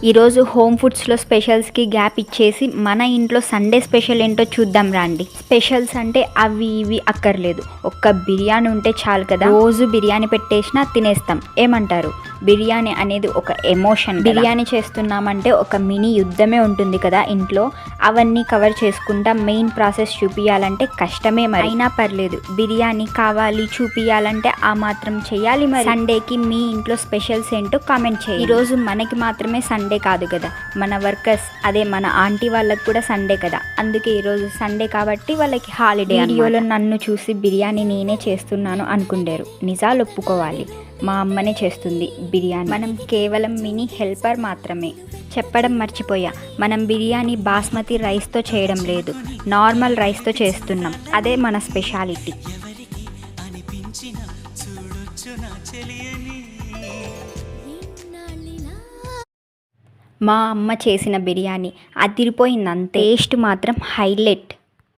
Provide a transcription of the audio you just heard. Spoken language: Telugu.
ఈరోజు హోమ్ ఫుడ్స్లో స్పెషల్స్కి గ్యాప్ ఇచ్చేసి మన ఇంట్లో సండే స్పెషల్ ఏంటో చూద్దాం రండి. స్పెషల్స్ అంటే అవి ఇవి అక్కర్లేదు, ఒక్క బిర్యానీ ఉంటే చాలు కదా. రోజు బిర్యానీ పెట్టేసినా తినేస్తాం. ఏమంటారు? బిర్యానీ అనేది ఒక ఎమోషన్. బిర్యానీ చేస్తున్నామంటే ఒక మినీ యుద్ధమే ఉంటుంది కదా ఇంట్లో. అవన్నీ కవర్ చేసుకుంటా మెయిన్ ప్రాసెస్ చూపించాలంటే కష్టమే. మరి అయినా పర్లేదు, బిర్యానీ కావాలి చూపించాలంటే ఆ మాత్రం చేయాలి. మరి సండేకి మీ ఇంట్లో స్పెషల్స్ ఏంటో కామెంట్ చేయండి. ఈరోజు మనకి మాత్రమే సండే కాదు కదా, మన వర్కర్స్ అదే మన ఆంటీ వాళ్ళకి కూడా సండే కదా. అందుకే ఈరోజు సండే కాబట్టి వాళ్ళకి హాలిడే. వీడియోలో నన్ను చూసి బిర్యానీ నేనే చేస్తున్నాను అనుకుంటారు. నిజాలు ఒప్పుకోవాలి, మా అమ్మనే చేస్తుంది బిర్యానీ. మనం కేవలం మినీ హెల్పర్ మాత్రమే. చెప్పడం మర్చిపోయా, మనం బిర్యానీ బాస్మతి రైస్తో చేయడం లేదు, నార్మల్ రైస్తో చేస్తున్నాం. అదే మన స్పెషాలిటీ. మా అమ్మ చేసిన బిర్యానీ అదిరిపోయింది. అంతే, టేస్ట్ మాత్రం హైలైట్.